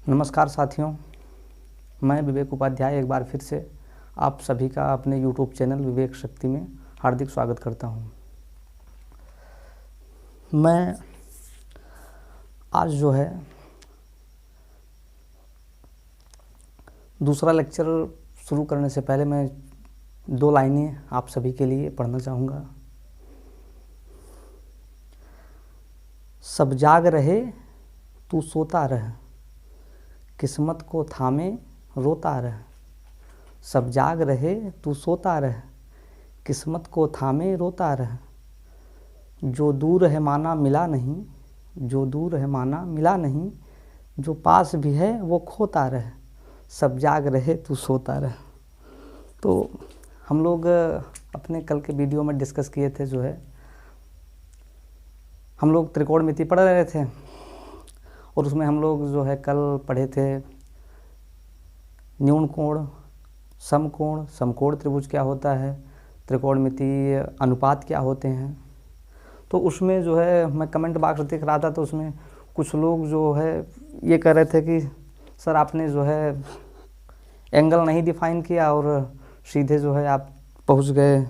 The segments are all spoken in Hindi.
नमस्कार साथियों, मैं विवेक उपाध्याय एक बार फिर से आप सभी का अपने YouTube चैनल विवेक शक्ति में हार्दिक स्वागत करता हूं। मैं आज जो है दूसरा लेक्चर शुरू करने से पहले मैं 2 लाइनें आप सभी के लिए पढ़ना चाहूँगा। सब जाग रहे तू सोता रह, किस्मत को थामे रोता रह। सब जाग रहे तू सोता रह, किस्मत को थामे रोता रह। जो दूर है माना मिला नहीं, जो दूर है माना मिला नहीं, जो पास भी है वो खोता रह। सब जाग रहे तू सोता रह। तो हम लोग अपने कल के वीडियो में डिस्कस किए थे, जो है हम लोग त्रिकोणमिति पढ़ रहे थे और उसमें हम लोग जो है कल पढ़े थे न्यून कोण, समकोण, समकोण त्रिभुज क्या होता है, त्रिकोणमिति अनुपात क्या होते हैं। तो उसमें जो है मैं कमेंट बॉक्स देख रहा था, तो उसमें कुछ लोग जो है ये कह रहे थे कि सर आपने जो है एंगल नहीं डिफाइन किया और सीधे जो है आप पहुंच गए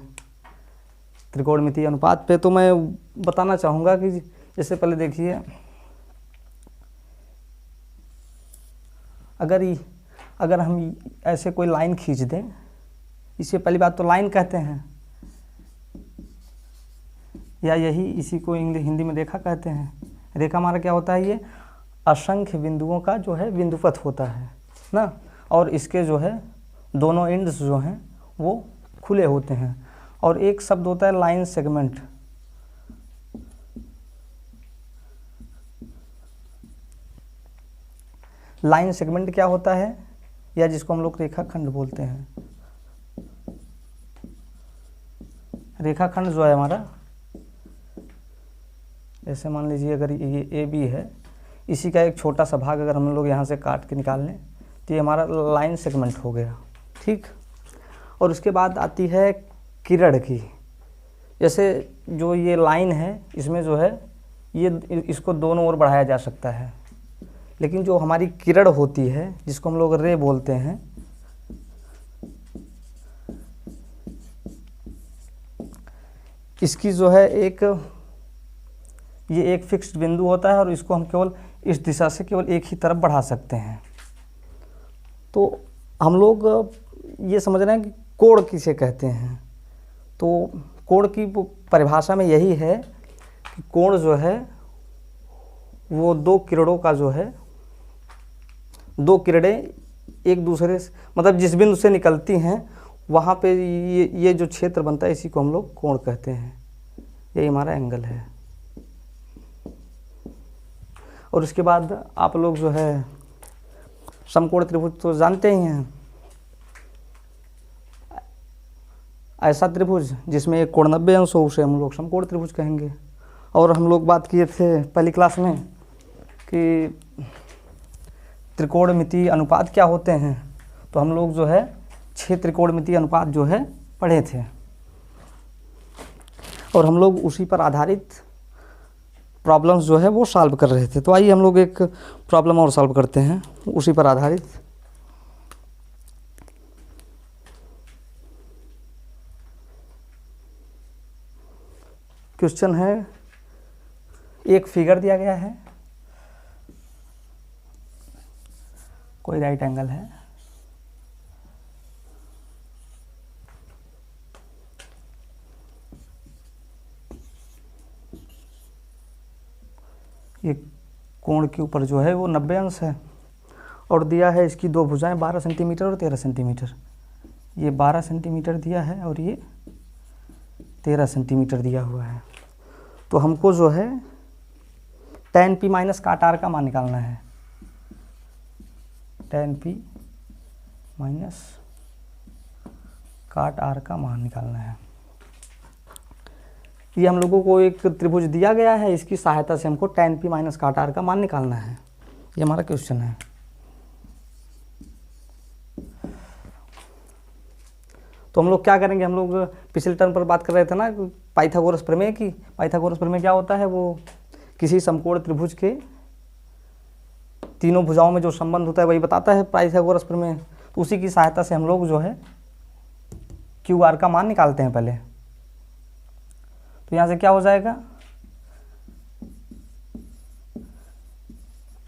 त्रिकोणमिति अनुपात पे। तो मैं बताना चाहूँगा कि जैसे पहले देखिए, अगर हम ऐसे कोई लाइन खींच दें, इसे पहली बात तो लाइन कहते हैं, या यही इसी को हिंदी में रेखा कहते हैं। रेखा हमारा क्या होता है, ये असंख्य बिंदुओं का जो है बिंदुपथ होता है ना, और इसके जो है दोनों एंड्स जो हैं वो खुले होते हैं। और एक शब्द होता है लाइन सेगमेंट। लाइन सेगमेंट क्या होता है, या जिसको हम लोग रेखाखंड बोलते हैं। रेखाखंड जो है हमारा, जैसे मान लीजिए अगर ये ए बी है, इसी का एक छोटा सा भाग अगर हम लोग यहाँ से काट के निकाल लें तो ये हमारा लाइन सेगमेंट हो गया, ठीक। और उसके बाद आती है किरण की। जैसे जो ये लाइन है, इसमें जो है ये इसको दोनों ओर बढ़ाया जा सकता है, लेकिन जो हमारी किरण होती है जिसको हम लोग रे बोलते हैं, इसकी जो है ये एक फिक्स्ड बिंदु होता है और इसको हम केवल इस दिशा से केवल एक ही तरफ बढ़ा सकते हैं। तो हम लोग ये समझ रहे हैं कि कोण किसे कहते हैं। तो कोण की परिभाषा में यही है कि कोण जो है वो 2 किरणों का जो है, 2 किरणें एक दूसरे से, मतलब जिस बिंदु से निकलती हैं वहाँ पे ये जो क्षेत्र बनता है, इसी को हम लोग कोण कहते हैं। यही हमारा एंगल है। और उसके बाद आप लोग जो है समकोण त्रिभुज तो जानते ही हैं। ऐसा त्रिभुज जिसमें एक कोण 90 अंश हो, उसे हम लोग समकोण त्रिभुज कहेंगे। और हम लोग बात किए थे पहली क्लास में कि त्रिकोणमिति अनुपात क्या होते हैं, तो हम लोग जो है 6 त्रिकोणमिति अनुपात जो है पढ़े थे और हम लोग उसी पर आधारित प्रॉब्लम्स जो है वो सॉल्व कर रहे थे। तो आइए हम लोग एक प्रॉब्लम और सॉल्व करते हैं उसी पर आधारित। क्वेश्चन है, एक फिगर दिया गया है, कोई राइट एंगल है, ये कोण के ऊपर जो है वो 90 अंश है और दिया है इसकी 2 भुजाएं 12 सेंटीमीटर और 13 सेंटीमीटर। ये 12 सेंटीमीटर दिया है और ये 13 सेंटीमीटर दिया हुआ है। तो हमको जो है tan p माइनस काट r का मान निकालना है। tan p माइनस काट r का मान निकालना है। ये हम लोगों को एक त्रिभुज दिया गया है, इसकी सहायता से हमको tan p माइनस काट r का मान निकालना है। ये हमारा क्वेश्चन है। तो हम लोग क्या करेंगे, हम लोग पिछले टर्म पर बात कर रहे थे ना पाइथागोरस प्रमेय की। पाइथागोरस प्रमेय क्या होता है, वो किसी समकोण त्रिभुज के तीनों भुजाओं में जो संबंध होता है वही बताता है पाइथागोरस प्रमेय। तो उसी की सहायता से हम लोग जो है क्यू आर का मान निकालते हैं पहले। तो यहाँ से क्या हो जाएगा,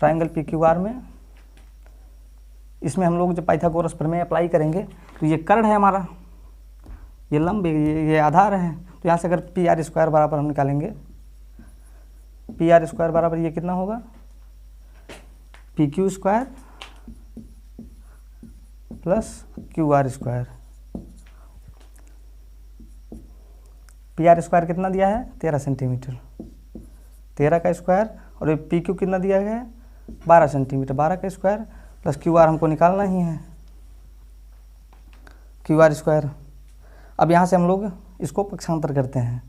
ट्राइंगल पी क्यू आर में, इसमें हम लोग जब पाइथागोरस प्रमेय अप्लाई करेंगे तो ये कर्ण है हमारा, ये लंब, ये आधार है। तो यहाँ से अगर पी आर स्क्वायर बराबर हम निकालेंगे, पी आर स्क्वायर बराबर ये कितना होगा, P Q square plus Q R square. P R square कितना दिया है, 13 सेंटीमीटर, 13 का स्क्वायर, और ये पी क्यू कितना दिया गया है, 12 सेंटीमीटर, 12 का स्क्वायर प्लस क्यू आर हमको निकालना ही है, क्यू आर स्क्वायर। अब यहाँ से हम लोग इसको पक्षांतर करते हैं,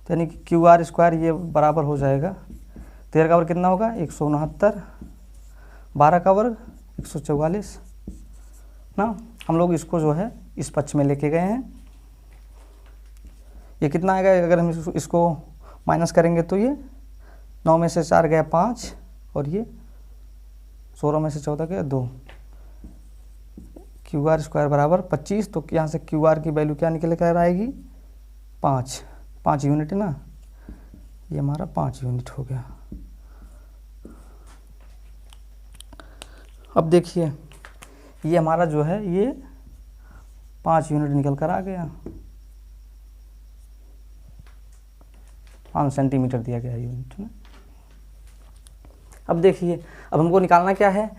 तो यानी कि क्यू आर स्क्वायर ये बराबर हो जाएगा, 13 का वर्ग कितना होगा, 169, 12 का वर्ग 144 ना। हम लोग इसको जो है इस पक्ष में लेके गए हैं। ये कितना आएगा, अगर हम इसको माइनस करेंगे तो ये 9 में से 4 गया 5, और ये 16 में से 14 गया 2, क्यू आर स्क्वायर बराबर 25। तो यहाँ से क्यू आर की वैल्यू क्या निकल कर आएगी, 5 यूनिट ना, ये हमारा 5 यूनिट हो गया। अब देखिए ये हमारा जो है ये 5 यूनिट निकल कर आ गया, 5 सेंटीमीटर दिया गया यूनिट में। अब देखिए, अब हमको निकालना क्या है,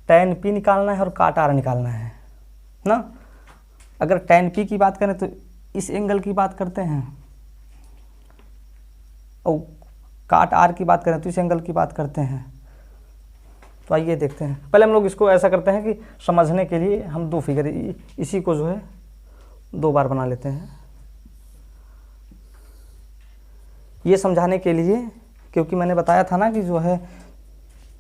tan p निकालना है और काट r निकालना है ना। अगर tan p की बात करें तो इस एंगल की बात करते हैं, और काट r की बात करें तो इस एंगल की बात करते हैं। तो आइए देखते हैं, पहले हम लोग इसको ऐसा करते हैं कि समझने के लिए हम दो फिगर इसी को जो है 2 बार बना लेते हैं, ये समझाने के लिए, क्योंकि मैंने बताया था ना कि जो है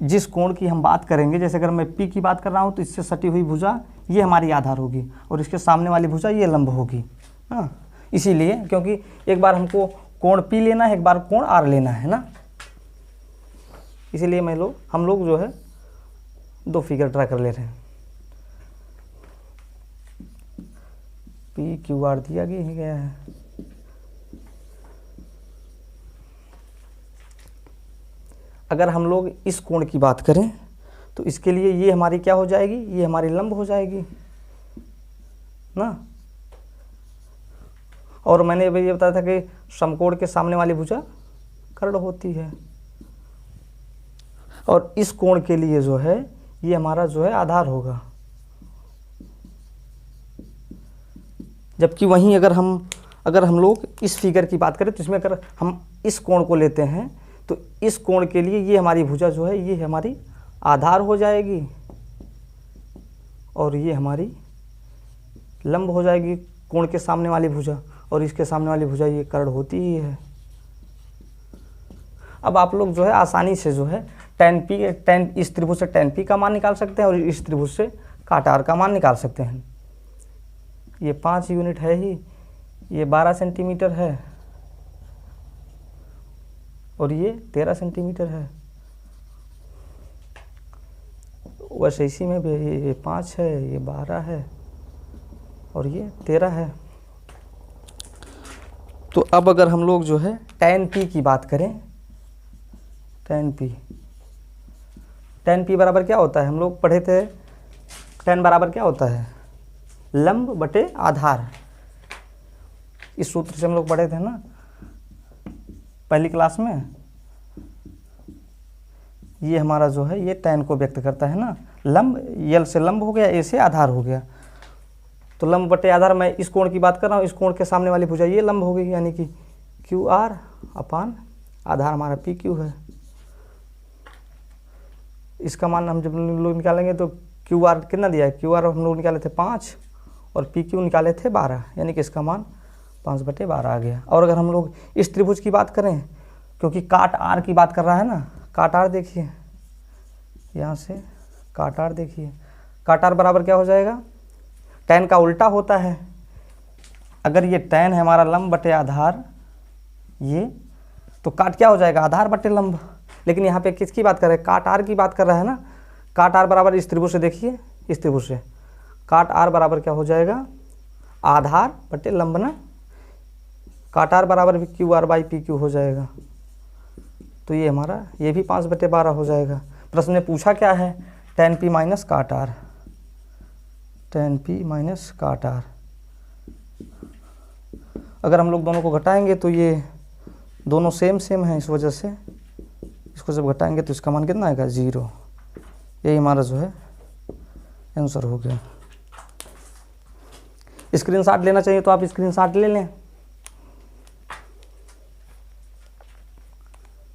जिस कोण की हम बात करेंगे, जैसे अगर मैं P की बात कर रहा हूँ तो इससे सटी हुई भुजा ये हमारी आधार होगी और इसके सामने वाली भुजा ये लंब होगी, हाँ। इसीलिए क्योंकि एक बार हमको कोण P लेना है, एक बार कोण R लेना है ना, इसीलिए हम लोग जो है 2 फिगर ड्रा कर ले रहे हैं। P Q R दिया गया है, अगर हम लोग इस कोण की बात करें तो इसके लिए ये हमारी क्या हो जाएगी, ये हमारी लंब हो जाएगी ना। और मैंने ये बताया था कि समकोण के सामने वाली भुजा कर्ण होती है, और इस कोण के लिए जो है ये हमारा जो है आधार होगा। जबकि वहीं अगर हम लोग इस फिगर की बात करें तो इसमें अगर हम इस कोण को लेते हैं तो इस कोण के लिए ये हमारी भुजा जो है ये हमारी आधार हो जाएगी, और ये हमारी लंब हो जाएगी कोण के सामने वाली भुजा, और इसके सामने वाली भुजा ये कर्ण होती ही है। अब आप लोग जो है आसानी से जो है इस त्रिभुज से tan p का मान निकाल सकते हैं और इस त्रिभुज से काट r का मान निकाल सकते हैं। ये 5 यूनिट है ही, ये 12 सेंटीमीटर है और ये 13 सेंटीमीटर है। वैसे इसी में भी ये 5 है, ये 12 है और ये 13 है। तो अब अगर हम लोग जो है tan p की बात करें, tan p बराबर क्या होता है, हम लोग पढ़े थे, tan बराबर क्या होता है, लंब बटे आधार। इस सूत्र से हम लोग पढ़े थे ना पहली क्लास में। ये हमारा जो है ये tan को व्यक्त करता है ना, लंब यल से लंब हो गया, ए से आधार हो गया। तो लंब बटे आधार, मैं इस कोण की बात कर रहा हूँ, इस कोण के सामने वाली भुजा ये लंब हो गई, यानी कि क्यू आर अपान आधार हमारा पी क्यू है। इसका मान हम जब लोग निकालेंगे तो क्यू आर कितना दिया है, क्यू आर हम लोग निकाले थे 5 और पी क्यू निकाले थे 12, यानी कि इसका मान 5/12 आ गया। और अगर हम लोग इस त्रिभुज की बात करें, क्योंकि काट आर की बात कर रहा है ना, काट आर देखिए, यहाँ से काट आर देखिए, काट आर बराबर क्या हो जाएगा, tan का उल्टा होता है। अगर ये tan है हमारा लंब बटे आधार, ये तो काट क्या हो जाएगा, आधार बटे लंब। लेकिन यहाँ पे किसकी बात कर रहे हैं, काट आर की बात कर रहा है ना, काट आर बराबर इस त्रिभुज से, देखिए इस त्रिभुज से काट आर बराबर क्या हो जाएगा, आधार बटे लंब ना। काट आर बराबर भी Q R by P Q हो जाएगा। तो ये हमारा ये भी 5/12 हो जाएगा। प्रश्न में पूछा क्या है, tan p माइनस काट आर, tan p माइनस काट आर। अगर हम लोग दोनों को घटाएंगे तो ये दोनों सेम सेम हैं, इस वजह से इसको जब घटाएंगे तो इसका मान कितना आएगा, 0। यही हमारा जो है आंसर हो गया। स्क्रीनशॉट लेना चाहिए तो आप स्क्रीनशॉट ले लें।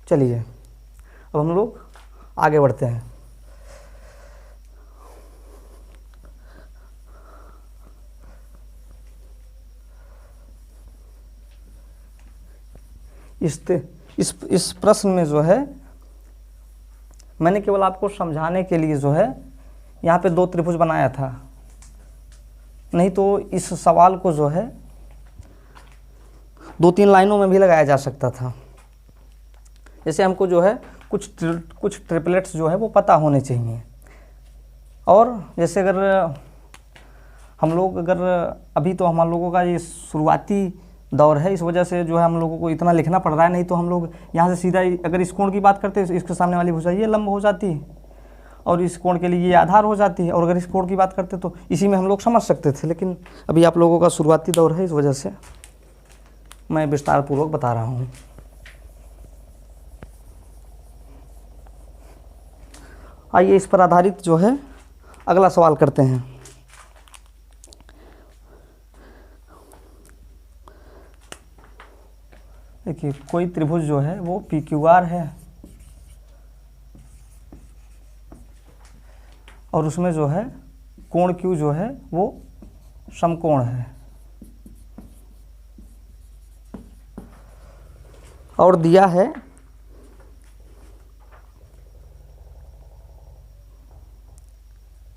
चलिए अब हम लोग आगे बढ़ते हैं। इस प्रश्न में जो है मैंने केवल आपको समझाने के लिए जो है यहाँ पे 2 त्रिभुज बनाया था, नहीं तो इस सवाल को जो है 2-3 लाइनों में भी लगाया जा सकता था। जैसे हमको जो है कुछ ट्रिपलेट्स जो है वो पता होने चाहिए। और जैसे अगर अभी तो हम लोगों का ये शुरुआती दौर है, इस वजह से जो है हम लोगों को इतना लिखना पड़ रहा है, नहीं तो हम लोग यहाँ से सीधा अगर इस कोण की बात करते हैं तो इसके सामने वाली भुजा ये लंब हो जाती है और इस कोण के लिए ये आधार हो जाती है, और अगर इस कोण की बात करते तो इसी में हम लोग समझ सकते थे। लेकिन अभी आप लोगों का शुरुआती दौर है, इस वजह से मैं विस्तार पूर्वक बता रहा हूँ। आइए इस पर आधारित जो है अगला सवाल करते हैं। देखिए कोई त्रिभुज जो है वो पी क्यू आर है और उसमें जो है कोण क्यू जो है वो समकोण है, और दिया है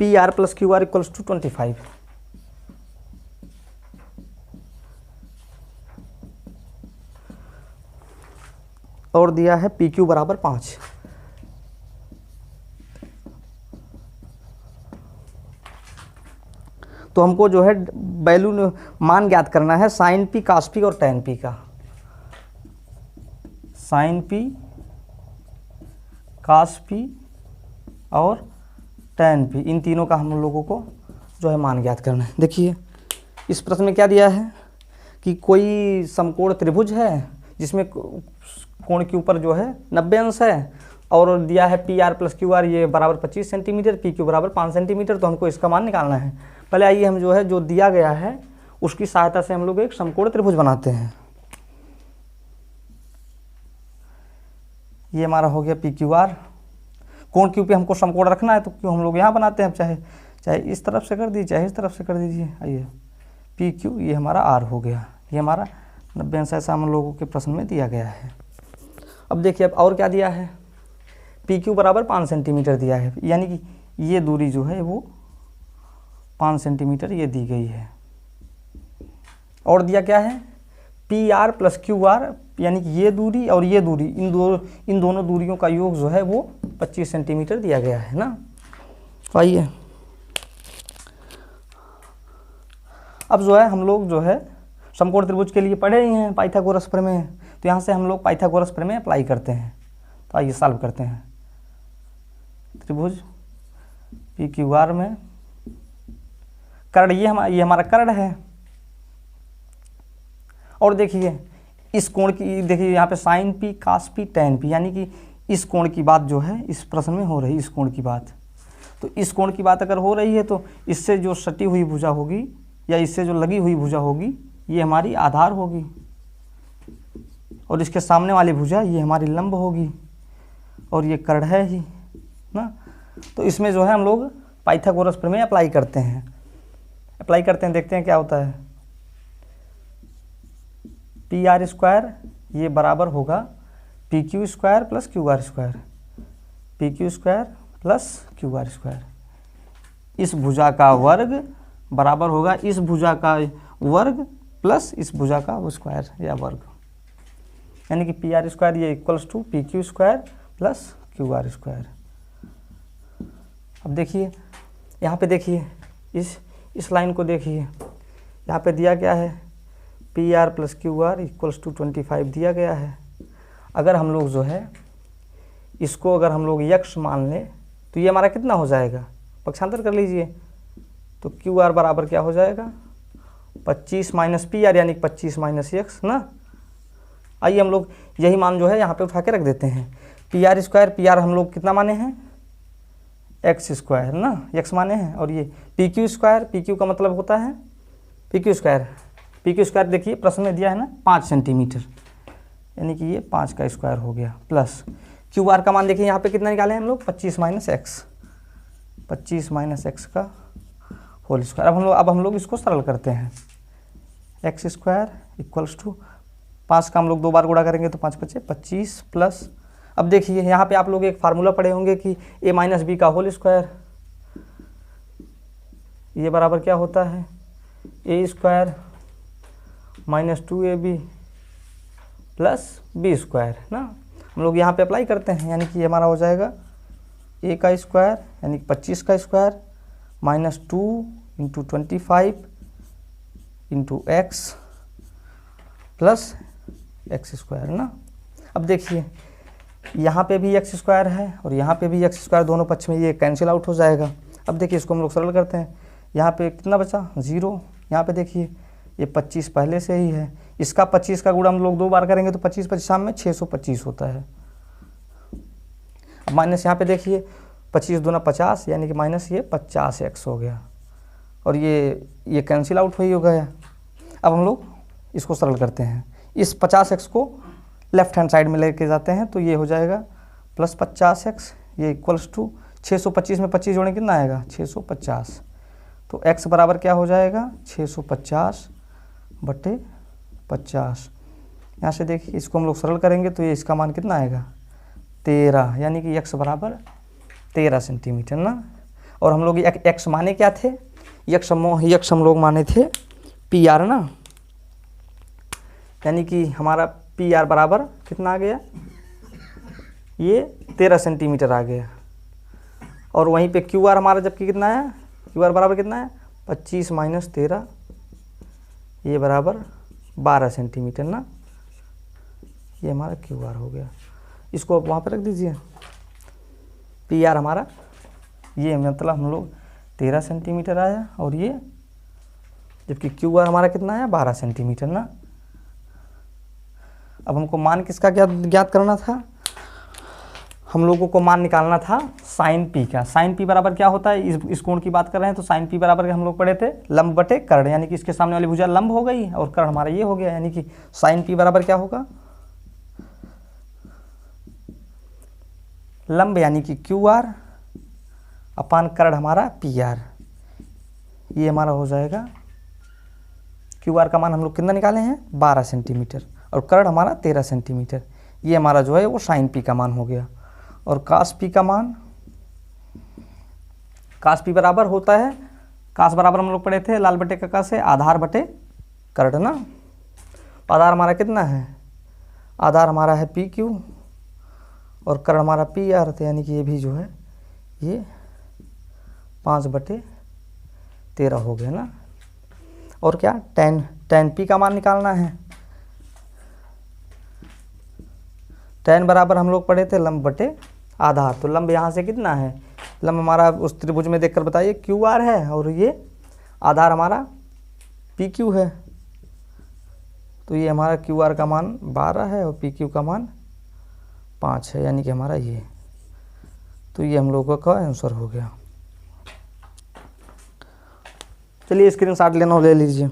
P R plus Q R equals to 25। और दिया है पी क्यू बराबर 5। तो हमको जो है वैल्यू मान ज्ञात करना है साइन पी, कास पी और टैन पी का। साइन पी, कास पी और टैन पी, इन तीनों का हम लोगों को जो है मान ज्ञात करना है। देखिए इस प्रश्न में क्या दिया है कि कोई समकोण त्रिभुज है जिसमें कोण के ऊपर जो है 90 अंश है, और दिया है P R plus Q are ये बराबर 25 सेंटीमीटर, पी क्यू बराबर 5 सेंटीमीटर। तो हमको इसका मान निकालना है। पहले आइए हम जो है जो दिया गया है उसकी सहायता से हम लोग एक समकोण त्रिभुज बनाते हैं। ये हमारा हो गया पी क्यू आर। कोण क्यू पे हमको समकोण रखना है तो क्यों हम लोग यहाँ बनाते हैं, चाहे इस तरफ से कर दीजिए चाहे इस तरफ से कर दीजिए। आइए पी क्यू ये हमारा आर हो गया, ये हमारा 90 अंश ऐसा हम लोगों के प्रश्न में दिया गया है। अब देखिए अब और क्या दिया है, पी क्यू बराबर 5 सेंटीमीटर दिया है, यानी कि ये दूरी जो है वो 5 सेंटीमीटर ये दी गई है। और दिया क्या है P R plus Q are, यानी कि ये दूरी और ये दूरी, इन दोनों दूरियों का योग जो है वो 25 सेंटीमीटर दिया गया है ना। तो आइए अब जो है हम लोग जो है समकोण त्रिभुज के लिए पढ़े ही हैं पाइथागोरस प्रमेय, तो यहाँ से हम लोग पाइथागोरस प्रमेय अप्लाई करते हैं। तो आइए सॉल्व करते हैं। त्रिभुज पी क्यू आर में कर्ण ये हमारा कर्ण है, और देखिए इस कोण की, देखिए यहाँ पे साइन पी, कास पी, टैन पी, यानी कि इस कोण की बात जो है इस प्रश्न में हो रही है, इस कोण की बात। तो इस कोण की बात अगर हो रही है तो इससे जो सटी हुई भुजा होगी या इससे जो लगी हुई भुजा होगी ये हमारी आधार होगी, और इसके सामने वाली भुजा ये हमारी लंब होगी, और ये कर्ण है ही ना। तो इसमें जो है हम लोग पाइथागोरस प्रमेय अप्लाई करते हैं, देखते हैं क्या होता है। पी आर स्क्वायर ये बराबर होगा P Q square plus Q R square, P Q square plus Q R square. इस भुजा का वर्ग बराबर होगा इस भुजा का वर्ग प्लस इस भुजा का स्क्वायर या वर्ग, यानी कि पी आर स्क्वायर ये equals to P Q square plus Q R square. अब देखिए यहाँ पे देखिए इस लाइन को देखिए, यहाँ पे दिया क्या है P R plus Q R equals to 25 दिया गया है। अगर हम लोग जो है इसको अगर हम लोग यक्स मान लें तो ये हमारा कितना हो जाएगा, पक्षांतर कर लीजिए, तो क्यू आर बराबर क्या हो जाएगा 25 माइनस पी आर यानी 25 माइनस यक्स ना। आइए हम लोग यही मान जो है यहाँ पे उठा के रख देते हैं। P R square, P R हम लोग कितना माने हैं एक्स स्क्वायर ना, एक्स माने हैं, और ये P Q square, P Q का मतलब होता है P Q square, P Q square देखिए प्रश्न में दिया है ना 5 सेंटीमीटर, यानी कि ये 5 का स्क्वायर हो गया, प्लस क्यू आर का मान देखिए यहाँ पे कितना निकाले हम लोग 25 माइनस एक्स, 25 माइनस एक्स का होल स्क्वायर। अब हम लोग इसको सरल करते हैं, एक्स स्क्वायर इक्वल्स टू 5 का हम लोग 2 बार गुणा करेंगे तो 5 बचे 25 प्लस, अब देखिए यहाँ पे आप लोग एक फार्मूला पढ़े होंगे कि a माइनस बी का होल स्क्वायर, ये बराबर क्या होता है A square minus 2ab plus B square ना। हम लोग यहाँ पे अप्लाई करते हैं, यानी कि ये हमारा हो जाएगा a का स्क्वायर यानी 25 का square minus 2 into 25 into x plus x square ना। अब देखिए यहाँ पे भी एक्स स्क्वायर है और यहाँ पे भी एक्स स्क्वायर, दोनों पक्ष में ये कैंसिल आउट हो जाएगा। अब देखिए इसको हम लोग सरल करते हैं, यहाँ पे कितना बचा 0, यहाँ पे देखिए ये 25 पहले से ही है, इसका 25 का गुणा हम लोग 2 बार करेंगे तो 25 25 में 625 होता है। अब माइनस यहाँ पे देखिए 25 दूना 50 यानी कि माइनस ये 50 एक्स हो गया, और ये कैंसिल आउट हो गया। अब हम लोग इसको सरल करते हैं, इस 50 एक्स को लेफ्ट हैंड साइड में लेके जाते हैं तो ये हो जाएगा प्लस 50 एक्स, ये इक्वल्स टू 625 में 25 जोड़े कितना आएगा 650, तो x बराबर क्या हो जाएगा 650 बटे 50। यहाँ से देखिए इसको हम लोग सरल करेंगे तो ये इसका मान कितना आएगा 13, यानी कि x बराबर 13 सेंटीमीटर ना। और हम लोग x माने क्या थे, यक्स हम लोग माने थे पी आर ना, यानी कि हमारा पी आर बराबर कितना आ गया ये 13 सेंटीमीटर आ गया, और वहीं पे क्यू आर हमारा जबकि कितना है, क्यू आर बराबर कितना है 25 माइनस 13, ये बराबर 12 सेंटीमीटर ना, ये हमारा क्यू आर हो गया। इसको आप वहाँ पर रख दीजिए, पी आर हमारा ये मतलब हम लोग 13 सेंटीमीटर आया, और ये जबकि क्यू आर हमारा कितना है 12 सेंटीमीटर ना। अब हमको मान किसका ज्ञात करना था, हम लोगों को मान निकालना था साइन पी का। साइन पी बराबर क्या होता है, इस कोण की बात कर रहे हैं तो साइन पी बराबर हम लोग पढ़े थे लंब बटे कर्ण, यानी कि इसके सामने वाली भुजा लंब हो गई और कर्ण हमारा ये हो गया, यानी कि साइन पी बराबर क्या होगा लंब यानी कि क्यू आर अपान कर्ण हमारा पी आर, ये हमारा हो जाएगा क्यू आर का मान हम लोग कितना निकाले हैं 12 सेंटीमीटर और कर्ण हमारा 13 सेंटीमीटर, ये हमारा जो है वो साइन पी का मान हो गया। और कास पी का मान, कास पी बराबर होता है, कास बराबर हम लोग पढ़े थे लाल बटे का से आधार बटे कर्ण ना। आधार हमारा कितना है, आधार हमारा है पी क्यू और कर्ण हमारा पी आर, तो यानी कि ये भी जो है ये 5 बटे 13 हो गया ना। और क्या टेन पी का मान निकालना है, टेन बराबर हम लोग पढ़े थे लंब बटे आधार, तो लंब यहाँ से कितना है, लंब हमारा उस त्रिभुज में देखकर बताइए क्यू आर है और ये आधार हमारा पी क्यू है, तो ये हमारा क्यू आर का मान 12 है और पी क्यू का मान 5 है, यानी कि हमारा ये, तो ये हम लोगों का आंसर हो गया। चलिए स्क्रीनशॉट लेना हो ले लीजिए।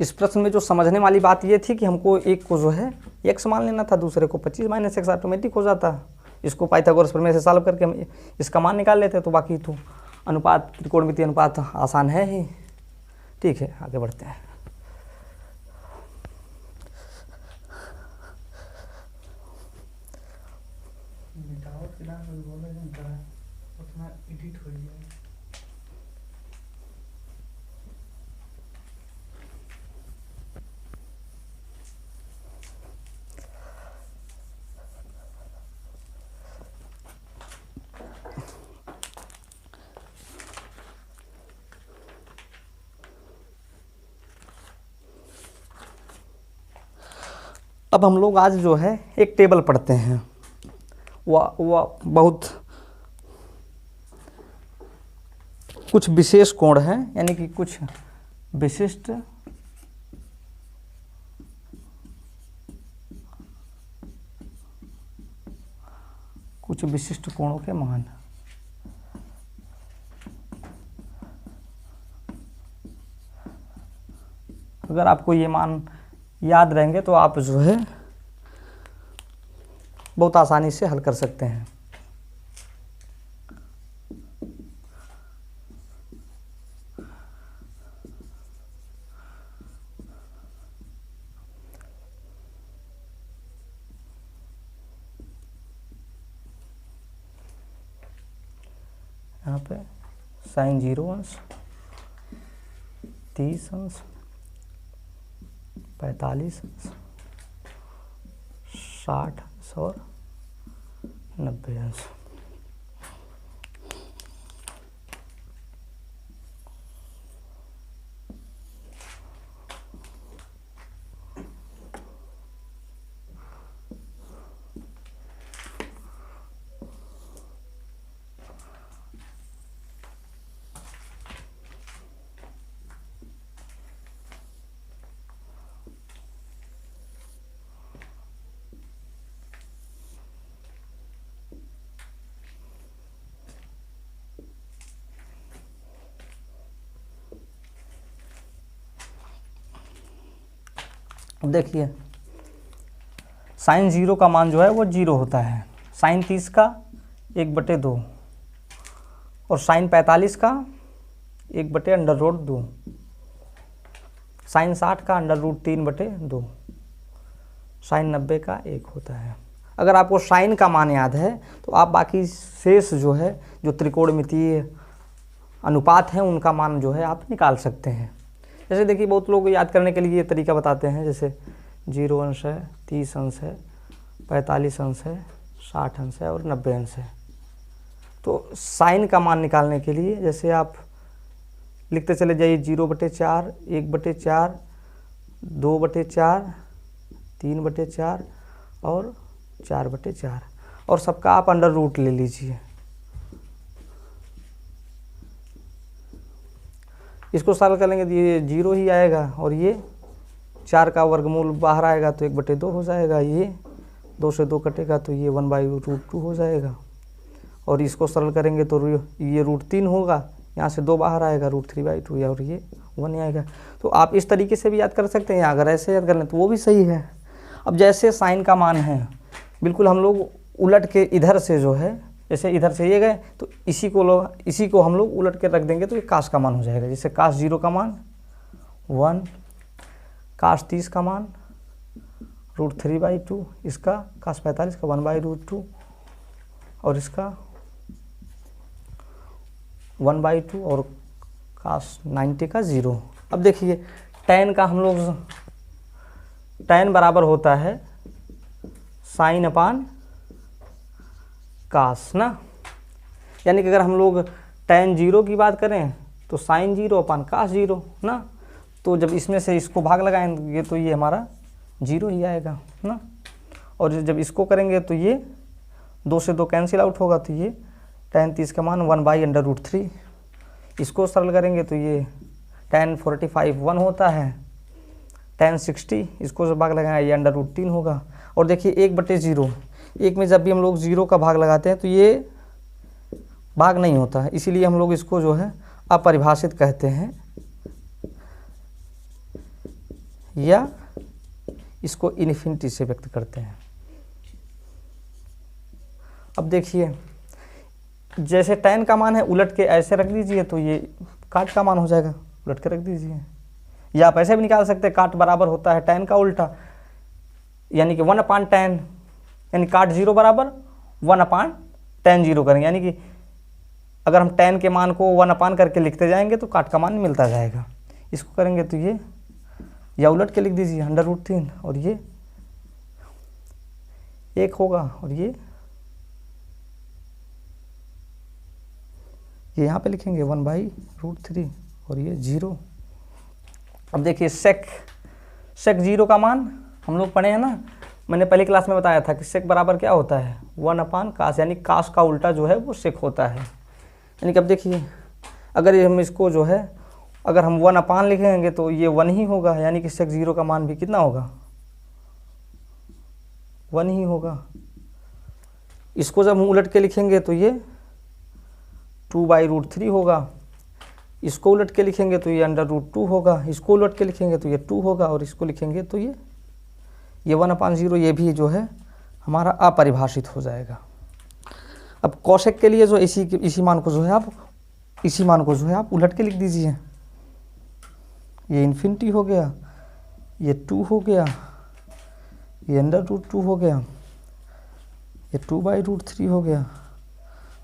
इस प्रश्न में जो समझने वाली बात ये थी कि हमको एक को जो है x मान लेना था, दूसरे को 25 माइनस एक्स ऑटोमेटिक हो जाता। इसको पाइथागोरस प्रमेय से सॉल्व करके हम इसका मान निकाल लेते, तो बाकी तो अनुपात त्रिकोणमितीय अनुपात आसान है ही। ठीक है, आगे बढ़ते हैं। अब हम लोग आज जो है एक टेबल पढ़ते हैं, वह बहुत कुछ विशेष कोण हैं, यानी कि कुछ विशिष्ट कोणों के मान। अगर आपको ये मान याद रहेंगे तो आप जो है बहुत आसानी से हल कर सकते हैं। यहाँ पे sin 0 अंश, 30 अंश, 45 अंश, 60 अंश और 90 अंश। अब देखिए sin 0 का मान जो है वो 0 होता है, sin 30 का 1/2 और sin 45 का 1/√2, sin 60 का √3/2, sin 90 का 1 होता है। अगर आपको sin का मान याद है तो आप बाकी शेष जो है जो त्रिकोणमितीय अनुपात हैं उनका मान जो है आप निकाल सकते हैं। जैसे देखिए बहुत लोग याद करने के लिए ये तरीका बताते हैं, जैसे 0 अंश है, 30 अंश है, 45 अंश है, 60 अंश है और 90 अंश है। तो साइन का मान निकालने के लिए जैसे आप लिखते चले जाइए 0/4, 1/4, 2/4, 3/4 और 4/4 और सबका आप अंडर रूट ले लीजिए। इसको सरल करेंगे तो ये 0 ही आएगा और ये 4 का वर्गमूल बाहर आएगा तो 1/2 हो जाएगा, ये 2 से 2 कटेगा तो ये 1/√2 हो जाएगा। और इसको सरल करेंगे तो ये √3 होगा, यहाँ से 2 बाहर आएगा √3/2 और ये 1 आएगा। तो आप इस तरीके से भी याद कर सकते हैं, या अगर ऐसे याद कर लें तो वो भी सही है। अब जैसे साइन का मान है बिल्कुल हम लोग उलट के इधर से जो है, जैसे इधर से ये गए तो इसी को हम लोग उलट के रख देंगे तो ये काश का मान हो जाएगा। जैसे काश 0 का मान 1, काश 30 का मान √3/2, इसका काश 45 का 1/√2 और इसका 1/2 और काश 90 का 0। अब देखिए tan का हम लोग tan बराबर होता है साइन अपान काश ना, यानी कि अगर हम लोग tan 0 की बात करें तो साइन 0 अपान काश 0 ना। तो जब इसमें से इसको भाग लगाएंगे तो ये हमारा 0 ही आएगा ना। और जब इसको करेंगे तो ये 2 से 2 कैंसिल आउट होगा तो ये tan 30 का मान 1/√3। इसको सरल करेंगे तो ये tan 45 1 होता है, tan 60 इसको जब भाग लगाएंगे ये √3 होगा। और देखिए 1/0, एक में जब भी हम लोग 0 का भाग लगाते हैं तो ये भाग नहीं होता है, इसीलिए हम लोग इसको जो है अपरिभाषित कहते हैं या इसको इन्फिनिटी से व्यक्त करते हैं। अब देखिए जैसे tan का मान है उलट के ऐसे रख दीजिए तो ये काट का मान हो जाएगा, उलट के रख दीजिए। या आप ऐसे भी निकाल सकते हैं, काट बराबर होता है tan का उल्टा, यानी कि 1/tan, यानी काट 0 बराबर 1/tan 0 करेंगे, यानी कि अगर हम tan के मान को 1/ करके लिखते जाएंगे तो काट का मान मिलता जाएगा। इसको करेंगे तो ये या उलट के लिख दीजिए √3 और ये 1 होगा और ये यहाँ पे लिखेंगे 1/√3 और ये 0। अब देखिए sec 0 का मान हम लोग पढ़े हैं ना, मैंने पहली क्लास में बताया था कि सेक बराबर क्या होता है, 1/cos, यानी कास का उल्टा जो है वो सेक होता है। यानी कि अब देखिए, अगर हम इसको जो है, अगर हम 1 लिखेंगे तो ये 1 ही होगा, यानी कि सेक 0 का मान भी कितना होगा, 1 ही होगा। इसको जब हम उलट के लिखेंगे तो ये 2/√3 होगा, इसको उलट के लिखेंगे तो ये √2 होगा, इसको उलट के लिखेंगे तो ये 2 होगा, और इसको लिखेंगे तो ये 1/0, ये भी जो है हमारा अपरिभाषित हो जाएगा। अब कोसेक के लिए जो इसी मान को जो है आप उलट के लिख दीजिए। ये इन्फिनिटी हो गया, ये 2 हो गया, ये √2 हो गया, ये 2/√3 हो गया,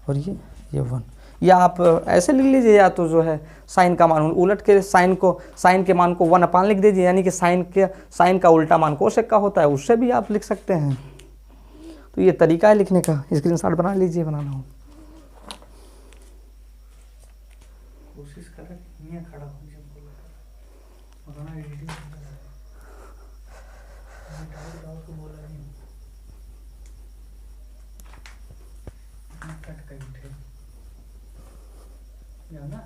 और ये 1। या आप ऐसे लिख लीजिए, या तो जो है साइन का मान उलट के साइन के मान को 1 लिख दीजिए, यानी कि साइन का उल्टा मान कोसेक का होता है, उससे भी आप लिख सकते हैं। तो ये तरीका है लिखने का, स्क्रीनशॉट बना लीजिए, बनाना हो कोशिश कर रहा है खड़ा होने से बोला बनाना एडिटिंग को बोला नहीं कट कर उठे ना,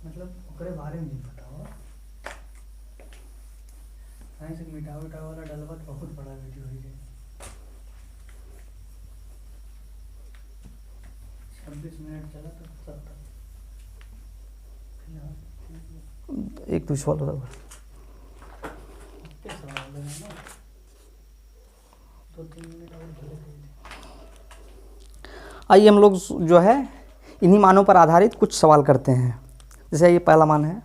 मतलब ओकरे बारे में नहीं पता हो। साइंस मिटाव वाला डलवा तो बहुत बड़ा वीडियो है। 26 मिनट चला तो 70 एक तो सवाल होता है, सवाल है ना, 2-3 मिनट और भले थे। आइए हम लोग जो है इन्हीं मानों पर आधारित कुछ सवाल करते हैं। जैसे ये पहला मान है,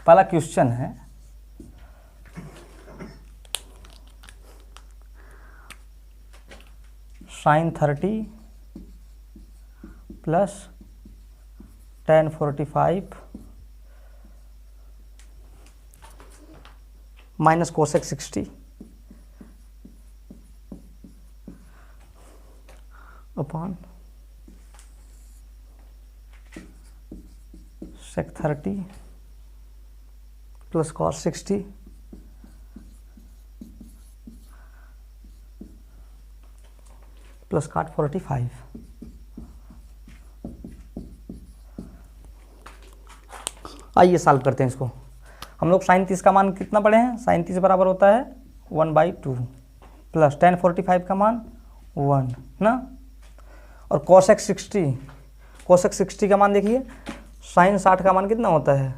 पहला क्वेश्चन है, sin 30 plus tan 45 minus cosec 60 upon sec 30 plus cos 60 plus cot 45। आइए सॉल्व करते हैं इसको। हम लोग sin 30 का मान कितना पढ़े हैं, sin 30 बराबर होता है 1/2 प्लस tan 45 का मान 1 ना, और cosec 60 का मान देखिए, sin 60 का मान कितना होता है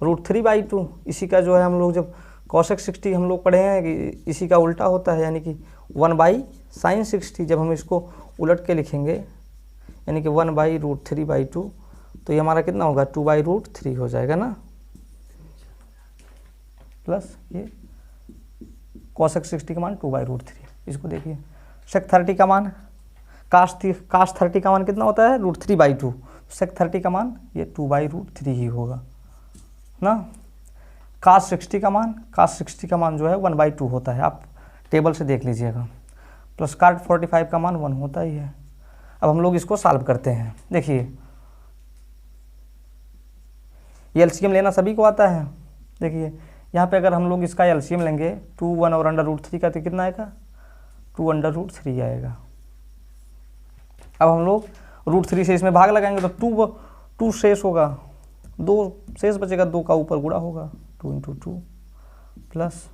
√3/2। इसी का जो है हम लोग जब cosec 60 हम लोग पढ़े हैं कि इसी का उल्टा होता है, यानी कि 1/sin 60। जब हम इसको उलट के लिखेंगे यानी कि 1/√3/2, तो ये हमारा कितना होगा 2/√3 हो जाएगा ना, प्लस ये cosec 60 का मान 2/√3। इसको देखिए sec 30 का मान, cos 30 का मान कितना होता है √3/2, sec 30 का मान ये 2/√3 ही होगा ना। cos 60 का मान जो है 1/2 होता है, आप टेबल से देख लीजिएगा, प्लस cot 45 का मान 1 होता ही है। अब हम लोग इसको सॉल्व करते हैं। देखिए ये एलसीएम लेना सभी को आता है। देखिए यहाँ पे अगर हम लोग इसका एलसीएम लेंगे 2, 1 और √3 का, तो कितना आएगा 2√3 आएगा। अब हम लोग √3 से इसमें भाग लगाएंगे तो 2 शेष होगा, 2 शेष बचेगा, 2 का ऊपर गुणा होगा, 2 × 2 प्लस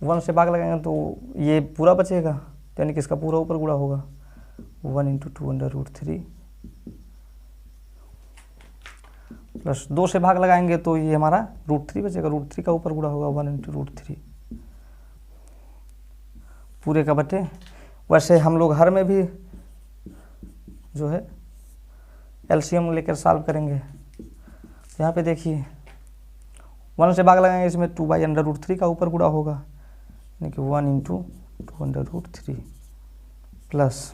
1 से भाग लगाएंगे तो ये पूरा बचेगा, यानी कि इसका पूरा ऊपर गुणा होगा, 1 × 2√3 प्लस 2 से भाग लगाएंगे तो ये हमारा √3 बचेगा, √3 का ऊपर गुणा होगा, 1 × √3 पूरे का बटे। वैसे हम लोग हर में भी जो है एलसीएम लेकर सॉल्व करेंगे। यहाँ पे देखिए 1 से भाग लगाएंगे, इसमें 2/√3 का ऊपर गुणा होगा, यानी कि 1 × 2√3 प्लस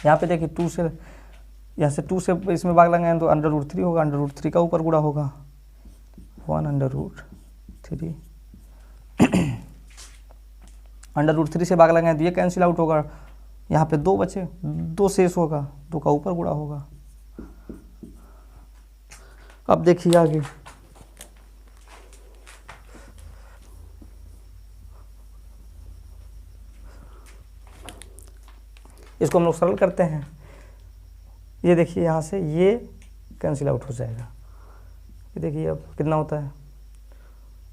यहाँ पे देखिए 2 से, यहाँ से 2 से इसमें भाग लगाएंगे तो √3 होगा, √3 का ऊपर गुणा होगा, 1/√3 √3 से भाग लगाएंगे तो ये कैंसिल आउट होगा, यहाँ पे 2 बचे, 2 शेष होगा, 2 का ऊपर गुणा होगा। अब देखिए आगे इसको हम लोग सरल करते हैं। ये देखिए यहाँ से ये कैंसिल आउट हो जाएगा। ये देखिए अब कितना होता है,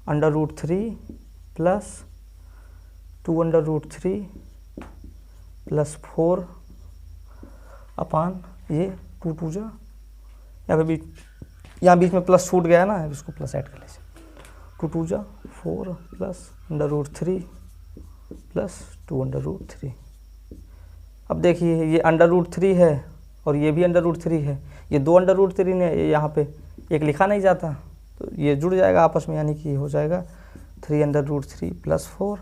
√3 प्लस 2√3 प्लस 4 अपान ये 2 2 जा, यहाँ बीच में प्लस छूट गया ना, इसको प्लस ऐड कर लीजिए। 2 2 जा 4 प्लस √3 प्लस 2√3। अब देखिए ये √3 है और ये भी √3 है, ये 2 √3 ने यहाँ पे एक लिखा नहीं जाता, तो ये जुड़ जाएगा आपस में, यानी कि हो जाएगा 3√3 प्लस 4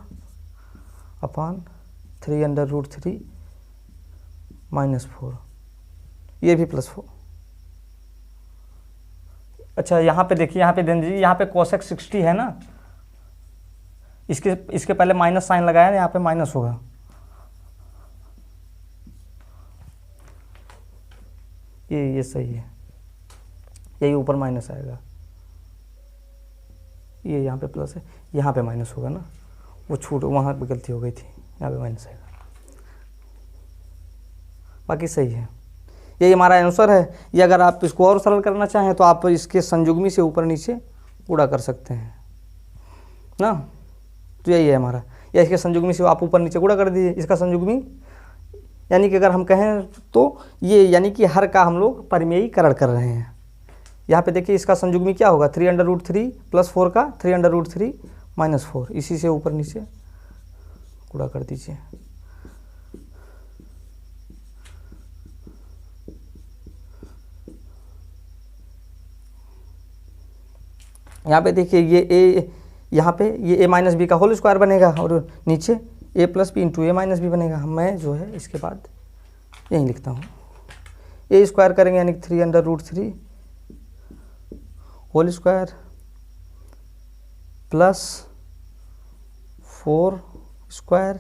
अपान 3√3 माइनस 4, ये भी प्लस 4। अच्छा यहाँ पे देखिए, यहाँ पे ध्यान दीजिए, यहाँ पे cosec 60 है ना, इसके पहले माइनस साइन लगाया ना, यहाँ पे माइनस होगा। ये सही है, यही ऊपर माइनस आएगा, ये यहाँ पे प्लस है, यहाँ पे माइनस होगा ना, वो छूट वहाँ पे गलती हो गई थी, यहाँ पे माइनस आएगा, बाकी सही है। यही हमारा आंसर है। ये अगर आप इसको और सरल करना चाहें तो आप इसके संयुग्मी से ऊपर नीचे गुणा कर सकते हैं ना, तो यही है हमारा। या इसके संयुग्मी से आप ऊपर नीचे गुणा कर दीजिए, इसका संयुग्मी, यानी कि अगर हम कहें तो ये, यानी कि हर का हम लोग परिमेयीकरण कर रहे हैं। यहाँ पे देखिए इसका संयुग्मी क्या होगा, 3√3 प्लस 4 का 3√3 माइनस 4, इसी से ऊपर नीचे गुणा कर दीजिए। यहाँ पे देखिए ये ए, यहाँ पे ये a माइनस बी का होल स्क्वायर बनेगा और नीचे a plus B into A minus B बनेगा। मैं जो है इसके बाद यही लिखता हूँ, a स्क्वायर करेंगे यानी कि 3√3 whole square plus 4 square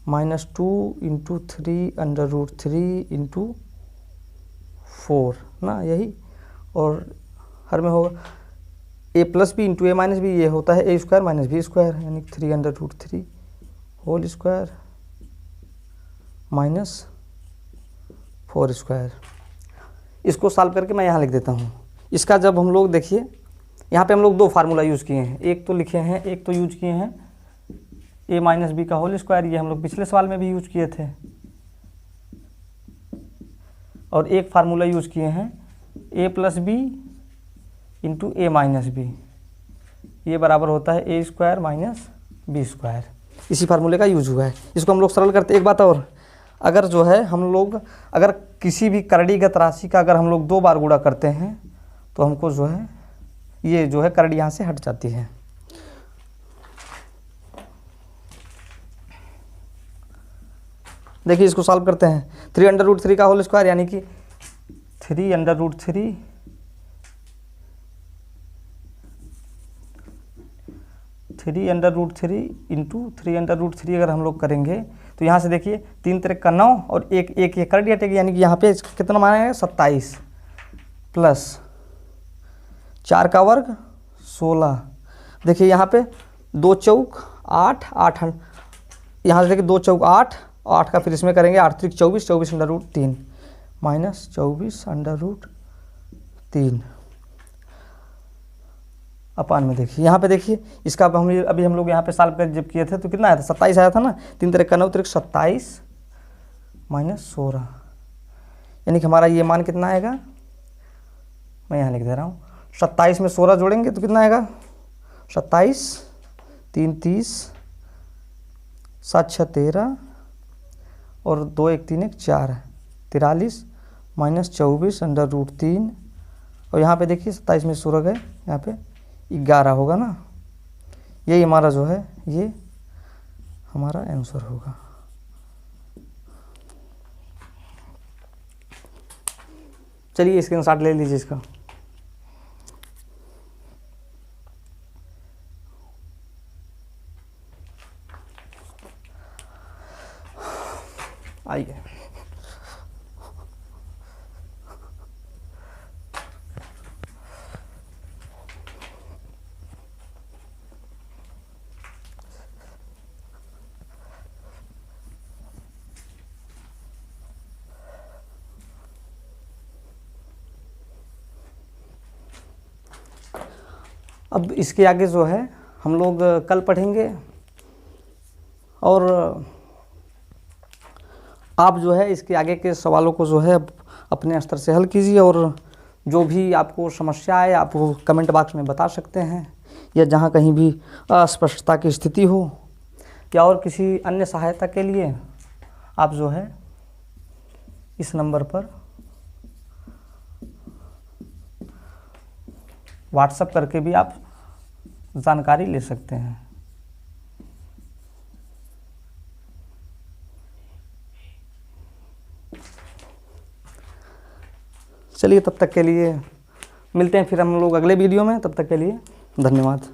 minus 2 into 3√3 into 4 ना, यही, और हर में होगा a plus B into A minus B, ये होता है a square minus B square, यानी 3√3 होल स्क्वायर माइनस 4 स्क्वायर। इसको सॉल्व करके मैं यहाँ लिख देता हूँ। इसका जब हम लोग देखिए, यहाँ पे हम लोग 2 फार्मूला यूज़ किए हैं, एक तो लिखे हैं, एक तो यूज किए हैं a माइनस बी का होल स्क्वायर, ये हम लोग पिछले सवाल में भी यूज किए थे, और एक फार्मूला यूज किए हैं a plus B into A minus B, ये बराबर होता है a square minus B square. इसी फार्मूले का यूज हुआ है। इसको हम लोग सरल करते। एक बात और, अगर जो है हम लोग अगर किसी भी करणीगत राशि का अगर हम लोग 2 बार गुणा करते हैं तो हमको जो है ये जो है करड़ी यहाँ से हट जाती है। देखिए इसको सॉल्व करते हैं। 3√3 का होल स्क्वायर यानी कि 3√3 इंटू 3√3 अगर हम लोग करेंगे तो यहाँ से देखिए 3 3 का 9 और एक ये कर दिया, यानी कि यहाँ पे कितना मानेगा 27 प्लस 4 का वर्ग 16। देखिए यहाँ पे 2 चौक 8 8, यहाँ से देखिए 2 चौक 8 8 का फिर इसमें करेंगे 8 3 24 24√3 माइनस 24√3 अपान में। देखिए यहाँ पे देखिए इसका अभी हम लोग यहाँ पे सॉल्व कर जब किए थे तो कितना आया था, 27 आया था ना, 3 3 का 9 3 27 माइनस 16, यानी कि हमारा ये मान कितना आएगा, मैं यहाँ लिख दे रहा हूँ। 27 में 16 जोड़ेंगे तो कितना आएगा, 27 3 30 7 6 13 और 2 1 3 1 4 43 माइनस 24√3, और यहाँ पे देखिए 27 में 16 गए, यहाँ पे 11 होगा ना। यही हमारा जो है ये हमारा आंसर होगा। चलिए स्क्रीनशॉट ले लीजिए इसका। आइए अब इसके आगे जो है हम लोग कल पढ़ेंगे, और आप जो है इसके आगे के सवालों को जो है अपने स्तर से हल कीजिए, और जो भी आपको समस्या आए आप वो कमेंट बॉक्स में बता सकते हैं, या जहाँ कहीं भी अस्पष्टता की स्थिति हो या और किसी अन्य सहायता के लिए आप जो है इस नंबर पर व्हाट्सएप करके भी आप जानकारी ले सकते हैं। चलिए, तब तक के लिए मिलते हैं फिर हम लोग अगले वीडियो में। तब तक के लिए धन्यवाद।